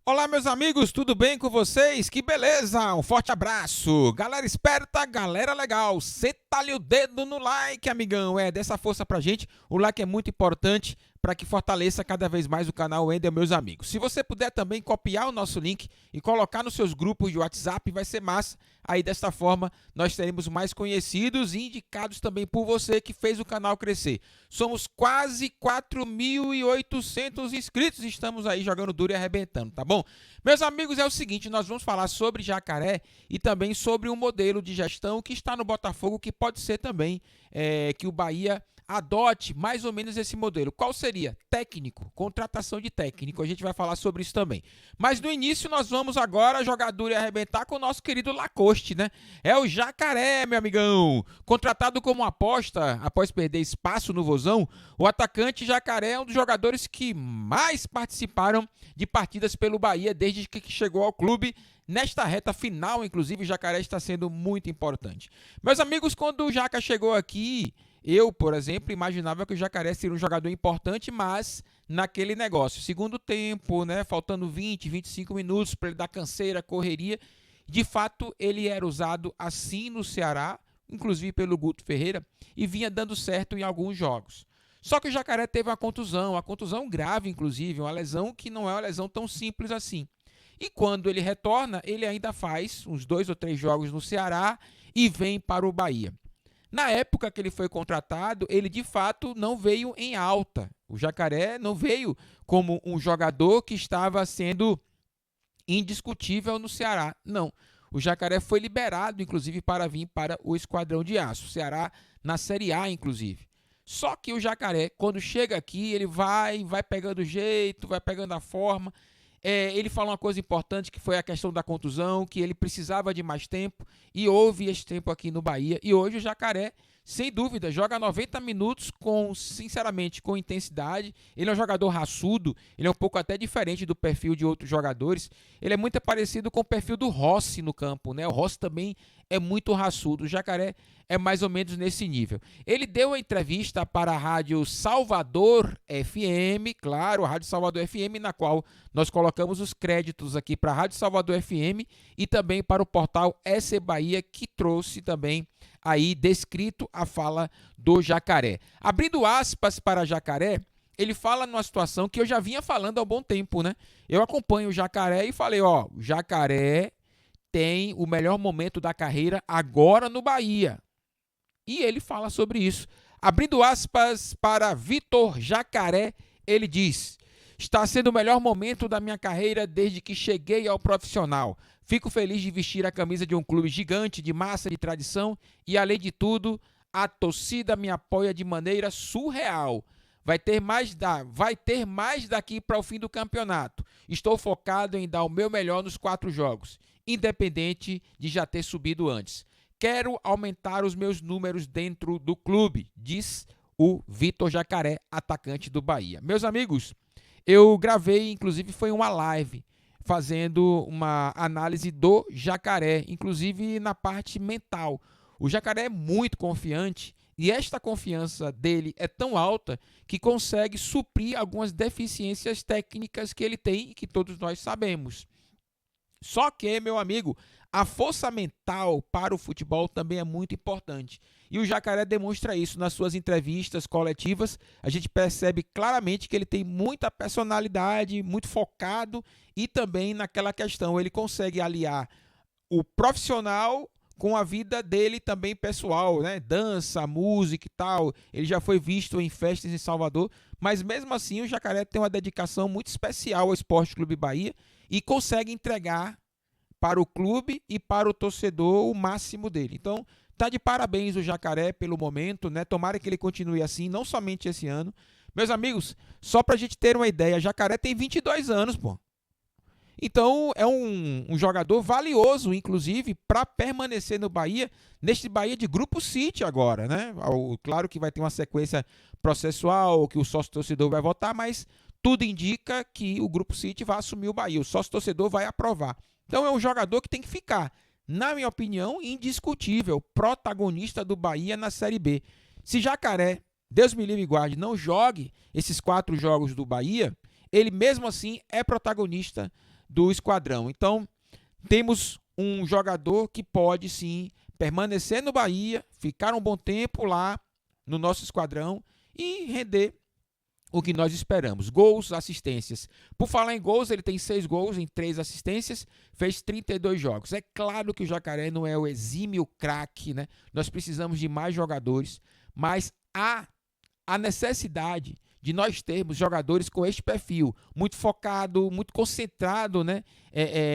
Olá, meus amigos, tudo bem com vocês? Que beleza! Um forte abraço! Galera esperta, galera legal, senta-lhe o dedo no like, amigão. Dê essa força pra gente. O like é muito importante para que fortaleça cada vez mais o canal Wendel, meus amigos. Se você puder também copiar o nosso link e colocar nos seus grupos de WhatsApp, vai ser massa. Aí, desta forma, nós seremos mais conhecidos e indicados também por você que fez o canal crescer. Somos quase 4.800 inscritos e estamos aí jogando duro e arrebentando, tá bom? Meus amigos, é o seguinte, nós vamos falar sobre Jacaré e também sobre um modelo de gestão que está no Botafogo, que pode ser também que o Bahia adote mais ou menos esse modelo. Qual seria? Técnico, contratação de técnico. A gente vai falar sobre isso também. Mas no início nós vamos agora jogar duro e arrebentar com o nosso querido Lacoste, né? É o Jacaré, meu amigão. Contratado como aposta após perder espaço no Vozão, o atacante Jacaré é um dos jogadores que mais participaram de partidas pelo Bahia desde que chegou ao clube. Nesta reta final, inclusive, o Jacaré está sendo muito importante. Meus amigos, quando o Jaca chegou aqui, eu, por exemplo, imaginava que o Jacaré seria um jogador importante, mas naquele negócio, segundo tempo, né, faltando 20, 25 minutos para ele dar canseira, correria, de fato ele era usado assim no Ceará, inclusive pelo Guto Ferreira, e vinha dando certo em alguns jogos. Só que o Jacaré teve uma contusão grave, inclusive, uma lesão que não é uma lesão tão simples assim. E quando ele retorna, ele ainda faz uns 2 ou 3 jogos no Ceará e vem para o Bahia. Na época que ele foi contratado, ele de fato não veio em alta. O Jacaré não veio como um jogador que estava sendo indiscutível no Ceará. Não. O Jacaré foi liberado, inclusive, para vir para o Esquadrão de Aço. O Ceará na Série A, inclusive. Só que o Jacaré, quando chega aqui, ele vai pegando o jeito, vai pegando a forma. Ele fala uma coisa importante que foi a questão da contusão, que ele precisava de mais tempo e houve esse tempo aqui no Bahia. E hoje o Jacaré, sem dúvida, joga 90 minutos sinceramente, com intensidade. Ele é um jogador raçudo, ele é um pouco até diferente do perfil de outros jogadores. Ele é muito parecido com o perfil do Rossi no campo, né? O Rossi também é muito raçudo. O Jacaré é mais ou menos nesse nível. Ele deu uma entrevista para a Rádio Salvador FM, claro, a Rádio Salvador FM, na qual nós colocamos os créditos aqui para a Rádio Salvador FM e também para o portal SC Bahia, que trouxe também aí descrito a fala do Jacaré. Abrindo aspas para Jacaré, ele fala numa situação que eu já vinha falando há um bom tempo, né? Eu acompanho o Jacaré e falei, ó, o Jacaré tem o melhor momento da carreira agora no Bahia. E ele fala sobre isso. Abrindo aspas para Vitor Jacaré, ele diz: está sendo o melhor momento da minha carreira desde que cheguei ao profissional. Fico feliz de vestir a camisa de um clube gigante, de massa, de tradição e, além de tudo, a torcida me apoia de maneira surreal. Vai ter mais daqui para o fim do campeonato. Estou focado em dar o meu melhor nos 4 jogos, independente de já ter subido antes. Quero aumentar os meus números dentro do clube, diz o Vitor Jacaré, atacante do Bahia. Meus amigos, eu gravei, inclusive foi uma live, fazendo uma análise do Jacaré, inclusive na parte mental. O Jacaré é muito confiante e esta confiança dele é tão alta que consegue suprir algumas deficiências técnicas que ele tem e que todos nós sabemos. Só que, meu amigo, a força mental para o futebol também é muito importante. E o Jacaré demonstra isso nas suas entrevistas coletivas. A gente percebe claramente que ele tem muita personalidade, muito focado e também naquela questão. Ele consegue aliar o profissional com a vida dele também pessoal, né? Dança, música e tal. Ele já foi visto em festas em Salvador, mas mesmo assim o Jacaré tem uma dedicação muito especial ao Esporte Clube Bahia e consegue entregar para o clube e para o torcedor o máximo dele. Então, tá de parabéns o Jacaré pelo momento, né? Tomara que ele continue assim, não somente esse ano. Meus amigos, só pra gente ter uma ideia, Jacaré tem 22 anos, pô. Então, é um jogador valioso, inclusive, para permanecer no Bahia, neste Bahia de Grupo City agora, né? Claro que vai ter uma sequência processual, que o sócio-torcedor vai votar, mas tudo indica que o Grupo City vai assumir o Bahia, o sócio-torcedor vai aprovar. Então, é um jogador que tem que ficar, na minha opinião, indiscutível, protagonista do Bahia na Série B. Se Jacaré, Deus me livre e guarde, não jogue esses 4 jogos do Bahia, ele mesmo assim é protagonista do esquadrão. Então, temos um jogador que pode sim permanecer no Bahia, ficar um bom tempo lá no nosso esquadrão e render o que nós esperamos. Gols, assistências. Por falar em gols, ele tem 6 gols em 3 assistências, fez 32 jogos. É claro que o Jacaré não é o exímio craque, né? Nós precisamos de mais jogadores, mas há a necessidade de nós termos jogadores com este perfil, muito focado, muito concentrado, né?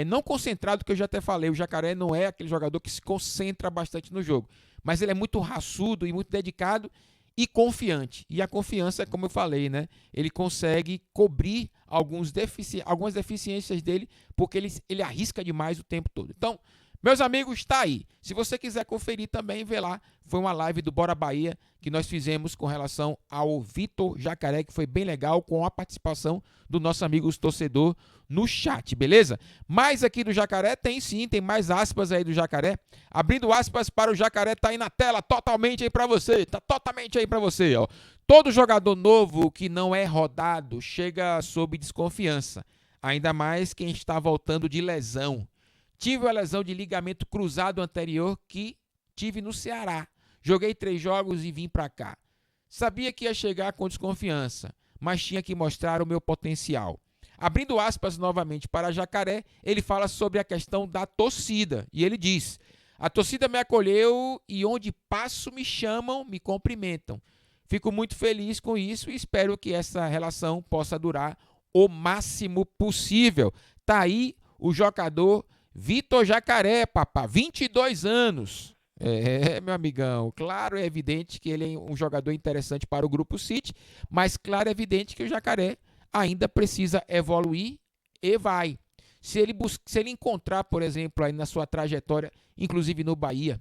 Não concentrado, que eu já até falei, o Jacaré não é aquele jogador que se concentra bastante no jogo, mas ele é muito raçudo e muito dedicado e confiante. E a confiança, como eu falei, né? Ele consegue cobrir algumas deficiências dele, porque ele arrisca demais o tempo todo. Então, meus amigos, está aí. Se você quiser conferir também, vê lá. Foi uma live do Bora Bahia que nós fizemos com relação ao Vitor Jacaré, que foi bem legal, com a participação do nosso amigo torcedor no chat, beleza? Mas aqui do Jacaré tem sim, tem mais aspas aí do Jacaré. Abrindo aspas para o Jacaré, tá aí na tela, totalmente aí para você, tá totalmente aí para você, ó. Todo jogador novo que não é rodado chega sob desconfiança, ainda mais quem está voltando de lesão. Tive a lesão de ligamento cruzado anterior que tive no Ceará. Joguei 3 jogos e vim para cá. Sabia que ia chegar com desconfiança, mas tinha que mostrar o meu potencial. Abrindo aspas novamente para Jacaré, ele fala sobre a questão da torcida. E ele diz: a torcida me acolheu e onde passo me chamam, me cumprimentam. Fico muito feliz com isso e espero que essa relação possa durar o máximo possível. Tá aí o jogador Vitor Jacaré, papá, 22 anos. Meu amigão, claro, é evidente que ele é um jogador interessante para o Grupo City, mas claro, é evidente que o Jacaré ainda precisa evoluir e vai. Se ele encontrar, por exemplo, aí na sua trajetória, inclusive no Bahia,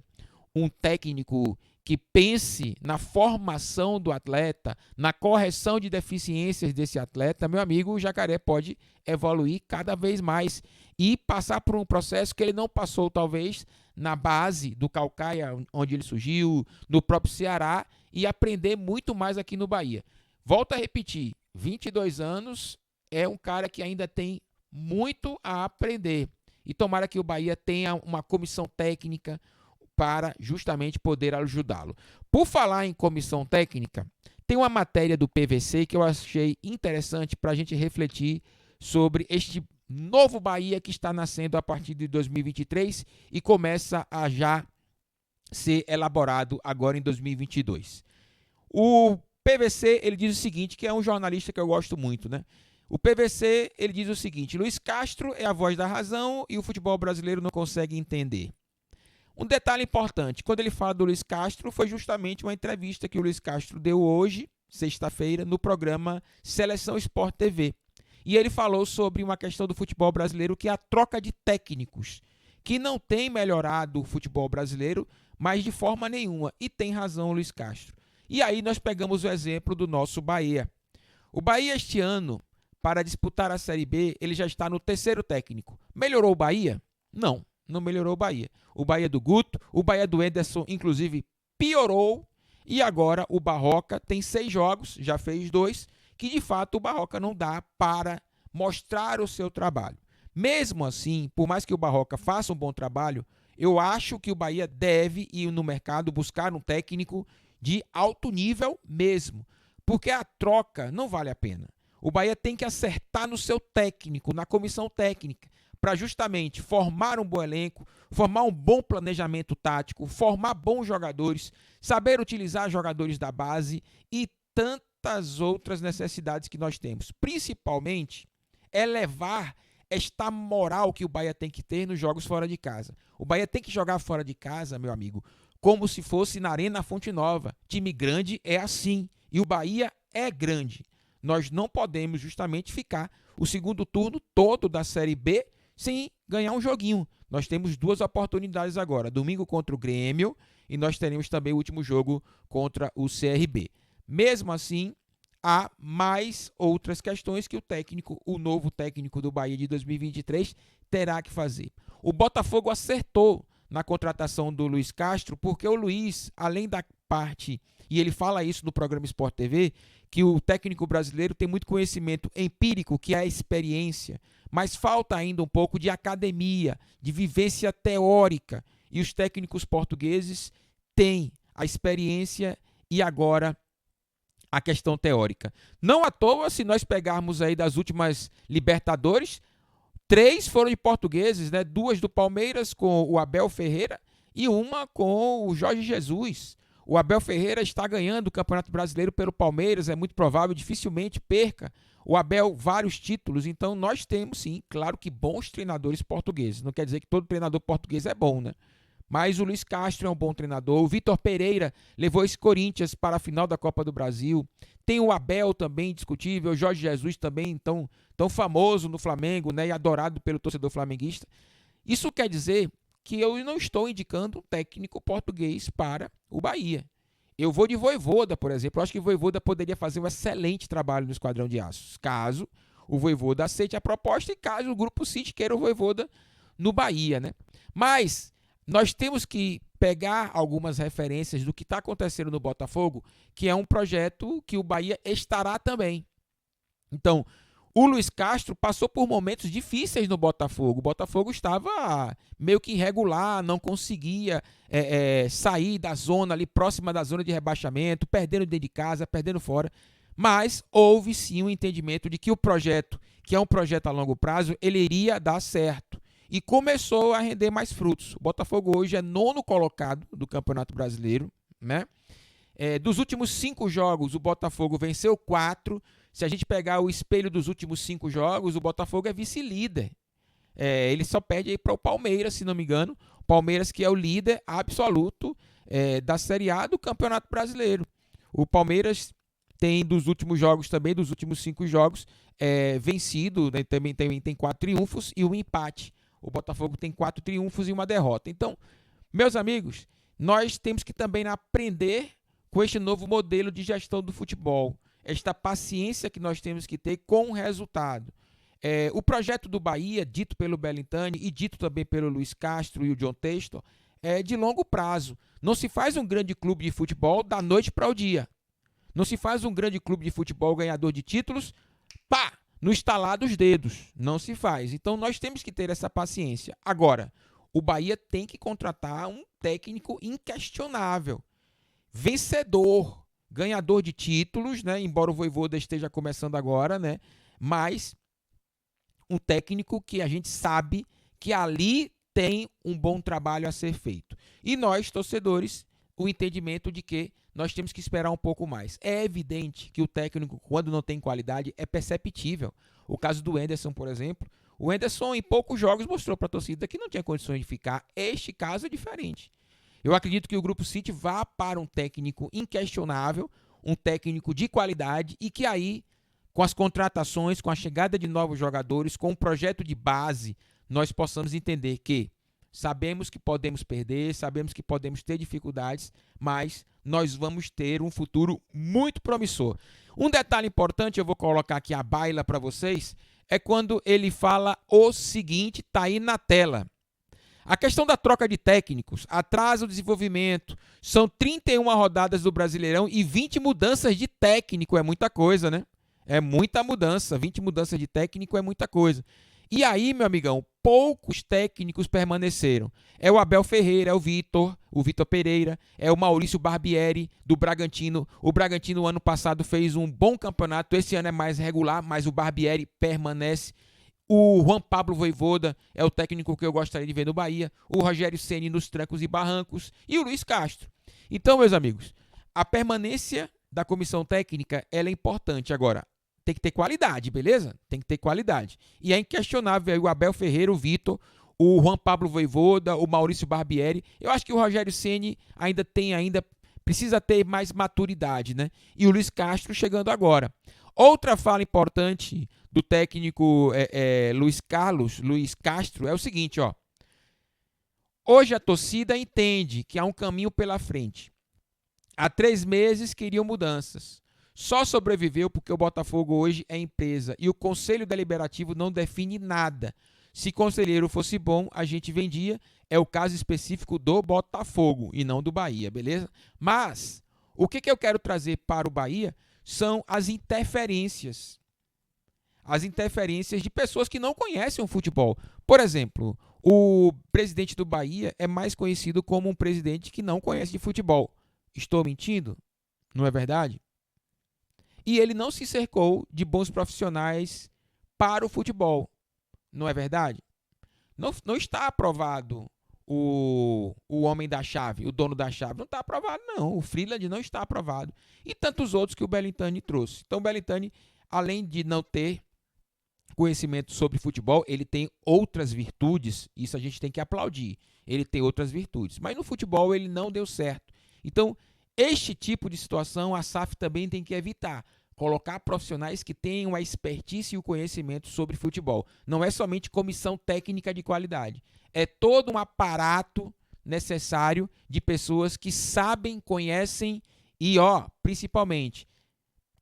um técnico que pense na formação do atleta, na correção de deficiências desse atleta, meu amigo, o Jacaré pode evoluir cada vez mais e passar por um processo que ele não passou, talvez, na base do Caucaia, onde ele surgiu, no próprio Ceará, e aprender muito mais aqui no Bahia. Volto a repetir, 22 anos é um cara que ainda tem muito a aprender. E tomara que o Bahia tenha uma comissão técnica para justamente poder ajudá-lo. Por falar em comissão técnica, tem uma matéria do PVC que eu achei interessante para a gente refletir sobre este novo Bahia que está nascendo a partir de 2023 e começa a já ser elaborado agora em 2022. O PVC, ele diz o seguinte, que é um jornalista que eu gosto muito, né? O PVC, ele diz o seguinte: Luiz Castro é a voz da razão e o futebol brasileiro não consegue entender. Um detalhe importante, quando ele fala do Luiz Castro, foi justamente uma entrevista que o Luiz Castro deu hoje, sexta-feira, no programa Seleção Sport TV. E ele falou sobre uma questão do futebol brasileiro, que é a troca de técnicos, que não tem melhorado o futebol brasileiro, mas de forma nenhuma. E tem razão o Luiz Castro. E aí nós pegamos o exemplo do nosso Bahia. O Bahia este ano, para disputar a Série B, ele já está no 3º técnico. Melhorou o Bahia? Não. Não melhorou o Bahia. O Bahia do Guto, o Bahia do Enderson, inclusive, piorou. E agora o Barroca tem 6 jogos, já fez 2, que de fato o Barroca não dá para mostrar o seu trabalho. Mesmo assim, por mais que o Barroca faça um bom trabalho, eu acho que o Bahia deve ir no mercado buscar um técnico de alto nível mesmo, porque a troca não vale a pena. O Bahia tem que acertar no seu técnico, na comissão técnica, para justamente formar um bom elenco, formar um bom planejamento tático, formar bons jogadores, saber utilizar jogadores da base e tantas outras necessidades que nós temos. Principalmente, elevar esta moral que o Bahia tem que ter nos jogos fora de casa. O Bahia tem que jogar fora de casa, meu amigo, como se fosse na Arena Fonte Nova. Time grande é assim, e o Bahia é grande. Nós não podemos justamente ficar o segundo turno todo da Série B sem ganhar um joguinho. Nós temos 2 oportunidades agora, domingo contra o Grêmio e nós teremos também o último jogo contra o CRB. Mesmo assim, há mais outras questões que o novo técnico do Bahia de 2023 terá que fazer. O Botafogo acertou na contratação do Luiz Castro, porque o Luiz, além da parte, e ele fala isso no programa Sport TV, que o técnico brasileiro tem muito conhecimento empírico, que é a experiência, mas falta ainda um pouco de academia, de vivência teórica, e os técnicos portugueses têm a experiência e agora a questão teórica. Não à toa, se nós pegarmos aí das últimas Libertadores, 3 foram de portugueses, né? 2 do Palmeiras com o Abel Ferreira e uma com o Jorge Jesus. O Abel Ferreira está ganhando o Campeonato Brasileiro pelo Palmeiras, é muito provável, dificilmente perca. O Abel, vários títulos, então nós temos sim, claro que bons treinadores portugueses. Não quer dizer que todo treinador português é bom, né? Mas o Luiz Castro é um bom treinador. O Vitor Pereira levou esse Corinthians para a final da Copa do Brasil. Tem o Abel também, indiscutível. O Jorge Jesus também, tão famoso no Flamengo, né, e adorado pelo torcedor flamenguista. Isso quer dizer que eu não estou indicando um técnico português para o Bahia. Eu vou de Vojvoda, por exemplo. Eu acho que o Vojvoda poderia fazer um excelente trabalho no Esquadrão de Aços, caso o Vojvoda aceite a proposta e caso o Grupo City queira o Vojvoda no Bahia, né? Mas nós temos que pegar algumas referências do que está acontecendo no Botafogo, que é um projeto que o Bahia estará também. Então, o Luiz Castro passou por momentos difíceis no Botafogo. O Botafogo estava meio que irregular, não conseguia sair da zona ali, próxima da zona de rebaixamento, perdendo dentro de casa, perdendo fora. Mas houve sim um entendimento de que o projeto, que é um projeto a longo prazo, ele iria dar certo. E começou a render mais frutos. O Botafogo hoje é 9º colocado do Campeonato Brasileiro, né? Dos últimos 5 jogos, o Botafogo venceu 4. Se a gente pegar o espelho dos últimos 5 jogos, o Botafogo é vice-líder. Ele só perde aí para o Palmeiras, se não me engano. O Palmeiras que é o líder absoluto da Série A do Campeonato Brasileiro. O Palmeiras tem dos últimos jogos também, dos últimos 5 jogos, vencido, né? Também tem 4 triunfos e um empate. O Botafogo tem 4 triunfos e uma derrota. Então, meus amigos, nós temos que também aprender com este novo modelo de gestão do futebol. Esta paciência que nós temos que ter com o resultado. O projeto do Bahia, dito pelo Bellintani e dito também pelo Luiz Castro e o John Textor, é de longo prazo. Não se faz um grande clube de futebol da noite para o dia. Não se faz um grande clube de futebol ganhador de títulos, pá! No estalar dos dedos, não se faz. Então nós temos que ter essa paciência. Agora, o Bahia tem que contratar um técnico inquestionável, vencedor, ganhador de títulos, né? Embora o Vojvoda esteja começando agora, né? Mas um técnico que a gente sabe que ali tem um bom trabalho a ser feito. E nós, torcedores, o entendimento de que nós temos que esperar um pouco mais. É evidente que o técnico, quando não tem qualidade, é perceptível. O caso do Henderson, por exemplo, o Henderson em poucos jogos mostrou para a torcida que não tinha condições de ficar. Este caso é diferente. Eu acredito que o Grupo City vá para um técnico inquestionável, um técnico de qualidade e que aí, com as contratações, com a chegada de novos jogadores, com um projeto de base, nós possamos entender que sabemos que podemos perder, sabemos que podemos ter dificuldades, mas nós vamos ter um futuro muito promissor. Um detalhe importante, eu vou colocar aqui a baila para vocês, é quando ele fala o seguinte, tá aí na tela. A questão da troca de técnicos atrasa o desenvolvimento. São 31 rodadas do Brasileirão e 20 mudanças de técnico. É muita coisa, né? É muita mudança. 20 mudanças de técnico é muita coisa. E aí, meu amigão, poucos técnicos permaneceram. É o Abel Ferreira, é o Vitor Pereira, é o Maurício Barbieri, do Bragantino. O Bragantino, ano passado, fez um bom campeonato. Esse ano é mais regular, mas o Barbieri permanece. O Juan Pablo Vojvoda é o técnico que eu gostaria de ver no Bahia. O Rogério Ceni nos trancos e barrancos. E o Luiz Castro. Então, meus amigos, a permanência da comissão técnica ela é importante. Agora, tem que ter qualidade, beleza? Tem que ter qualidade. E é inquestionável aí o Abel Ferreira, o Vitor, o Juan Pablo Vojvoda, o Maurício Barbieri. Eu acho que o Rogério Ceni precisa ter mais maturidade, né? E o Luiz Castro chegando agora. Outra fala importante do técnico Luiz Castro é o seguinte, ó. Hoje a torcida entende que há um caminho pela frente. Há 3 meses queriam mudanças. Só sobreviveu porque o Botafogo hoje é empresa e o Conselho Deliberativo não define nada. Se Conselheiro fosse bom, a gente vendia. É o caso específico do Botafogo e não do Bahia, beleza? Mas o que eu quero trazer para o Bahia são as interferências. As interferências de pessoas que não conhecem o futebol. Por exemplo, o presidente do Bahia é mais conhecido como um presidente que não conhece de futebol. Estou mentindo? Não é verdade? E ele não se cercou de bons profissionais para o futebol. Não é verdade? Não está aprovado o homem da chave, o dono da chave. Não está aprovado, não. O Freeland não está aprovado. E tantos outros que o Belintani trouxe. Então, o Belintani, além de não ter conhecimento sobre futebol, ele tem outras virtudes. Isso a gente tem que aplaudir. Ele tem outras virtudes. Mas no futebol ele não deu certo. Então, este tipo de situação a SAF também tem que evitar. Colocar profissionais que tenham a expertise e o conhecimento sobre futebol. Não é somente comissão técnica de qualidade. É todo um aparato necessário de pessoas que sabem, conhecem e, principalmente,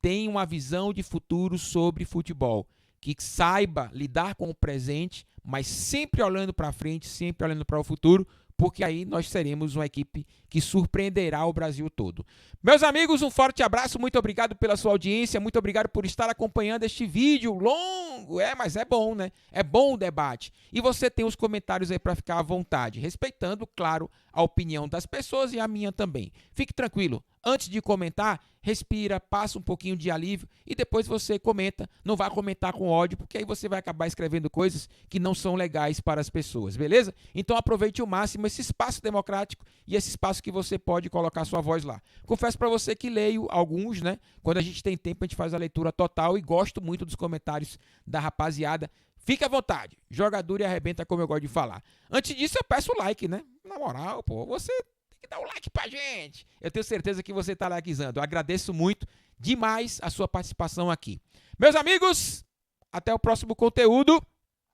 têm uma visão de futuro sobre futebol. Que saiba lidar com o presente, mas sempre olhando para frente, sempre olhando para o futuro, porque aí nós seremos uma equipe que surpreenderá o Brasil todo. Meus amigos, um forte abraço, muito obrigado pela sua audiência, muito obrigado por estar acompanhando este vídeo longo, mas é bom, né? É bom o debate. E você tem os comentários aí para ficar à vontade, respeitando, claro, a opinião das pessoas e a minha também. Fique tranquilo, antes de comentar, respira, passa um pouquinho de alívio e depois você comenta. Não vá comentar com ódio, porque aí você vai acabar escrevendo coisas que não são legais para as pessoas, beleza? Então aproveite o máximo esse espaço democrático e esse espaço que você pode colocar sua voz lá. Confesso para você que leio alguns, né? Quando a gente tem tempo, a gente faz a leitura total e gosto muito dos comentários da rapaziada. Fique à vontade, jogador e arrebenta, como eu gosto de falar. Antes disso, eu peço o like, né? Na moral, pô, você tem que dar o like pra gente. Eu tenho certeza que você tá likezando. Eu agradeço muito demais a sua participação aqui. Meus amigos, até o próximo conteúdo.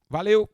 Valeu!